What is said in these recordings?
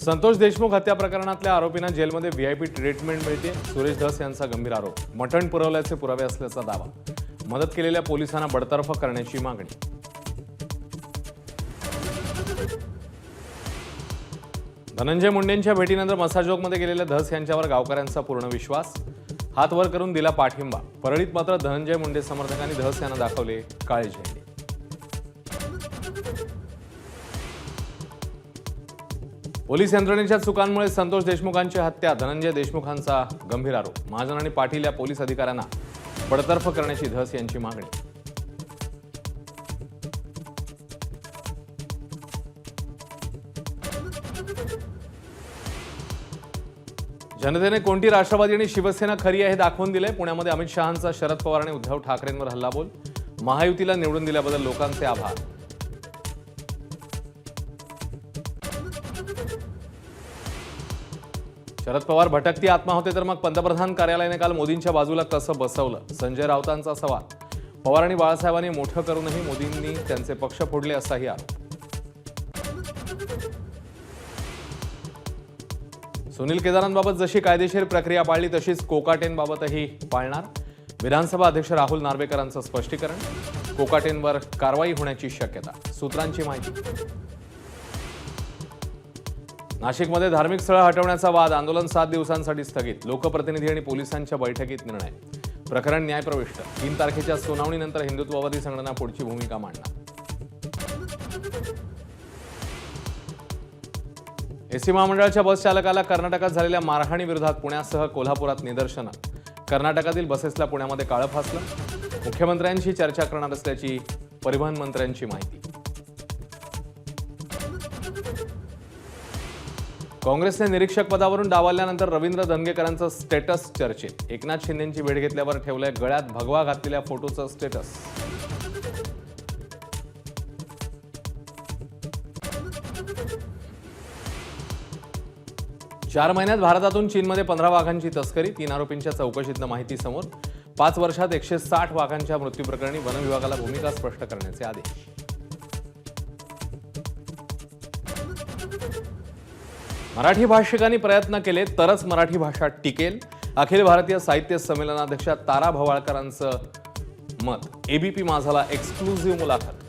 संतोष देशमुख हत्या प्रकरणातल्या आरोपींना जेलमध्ये व्हीआयपी ट्रीटमेंट मिळते। सुरेश धस यांचा गंभीर आरोप, मटण पुरवल्याचे पुरावे असल्याचा दावा, मदत केलेल्या पोलिसांना बडतर्फ करण्याची मागणी। धनंजय मुंडेंच्या भेटीनंतर मसाजोगमध्ये गेलेल्या धस यांच्यावर गावकऱ्यांचा पूर्ण विश्वास, हात वर करून दिला पाठिंबा। परळीत मात्र धनंजय मुंडे समर्थकांनी धस यांना दाखवले काळे झेंडे। पोलीस यंत्रणेच्या चुकांमुळे संतोष देशमुखांची हत्या, धनंजय देशमुखांचा गंभीर आरोप। महाजन आणि पाटील या पोलीस अधिकाऱ्यांना बडतर्फ करण्याची धस यांची मागणी। जनतेने कोणती राष्ट्रवादी आणि शिवसेना खरी आहे हे दाखवून दिले। पुण्यामध्ये अमित शहांचा शरद पवार आणि उद्धव ठाकरेंवर हल्लाबोल, महायुतीला निवडून दिल्याबद्दल लोकांचे आभार। शरद पवार भटकती आत्मा होते तर मग पंतप्रधान कार्यालयाने काल मोदींच्या बाजूला कसं बसवलं, संजय राऊतांचा सवाल। पवार आणि बाळासाहेबांनी मोठं करूनही मोदींनी त्यांचे पक्ष फोडले असाही आरोप। सुनील केदारांबाबत जशी कायदेशीर प्रक्रिया पाळली तशीच कोकाटेंबाबतही पाळणार, विधानसभा अध्यक्ष राहुल नार्वेकरांचं स्पष्टीकरण। कोकाटेंवर कारवाई होण्याची शक्यता, सूत्रांची माहिती। नाशिकमध्ये धार्मिक स्थळं हटवण्याचा वाद, आंदोलन 7 दिवसांसाठी स्थगित, लोकप्रतिनिधी आणि पोलिसांच्या बैठकीत निर्णय। प्रकरण न्यायप्रविष्ट, 3 तारखेच्या सुनावणीनंतर हिंदुत्ववादी संघटना पुढची भूमिका मांडणार। एसटी महामंडळाच्या बस चालकाला कर्नाटकात झालेल्या मारहाणीविरोधात पुण्यासह कोल्हापुरात निदर्शनं, कर्नाटकातील बसेसला पुण्यामध्ये काळं फासलं। मुख्यमंत्र्यांशी चर्चा करणार असल्याची परिवहन मंत्र्यांची माहिती। काँग्रेसने निरीक्षक पदावरून डावलल्यानंतर रवींद्र धंगेकरांचं स्टेटस चर्चेत, एकनाथ शिंदेंची भेट घेतल्यावर ठेवलंय गळ्यात भगवा घातलेल्या फोटोचं स्टेटस। चार महिन्यात भारतातून चीनमध्ये 15 वाघांची तस्करी, 3 आरोपींच्या चौकशीतनं माहिती समोर। 5 वर्षात 160 वाघांच्या मृत्यूप्रकरणी वन विभागाला भूमिका स्पष्ट करण्याचे आदेश। मराठी भाषिकांनी प्रयत्न केले तरच मराठी भाषा टिकेल, अखिल भारतीय साहित्य संमेलनाध्यक्ष तारा भवाळकरांचं मत। एबीपी माझाला एक्सक्लुझिव्ह मुलाखत।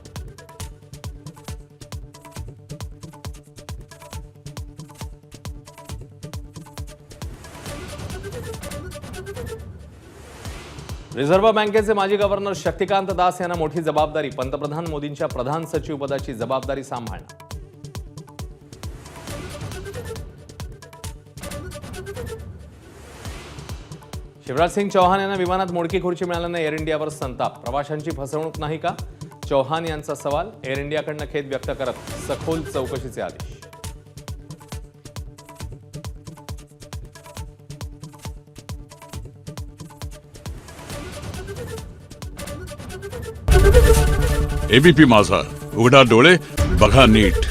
रिझर्व्ह बँकेचे माजी गव्हर्नर शक्तिकांत दास यांना मोठी जबाबदारी, पंतप्रधान मोदींच्या प्रधान सचिव पदाची जबाबदारी सांभाळणार। शिवराज सिंग चौहान यांना विमानात मोडकी खुर्ची मिळाल्याने एअर इंडियावर संताप, प्रवाशांची फसवणूक नाही का, चौहान यांचा सवाल। एअर इंडियाकडनं खेद व्यक्त करत सखोल चौकशीचे आदेश। एबीपी माझा, उघडा डोळे बघा नीट।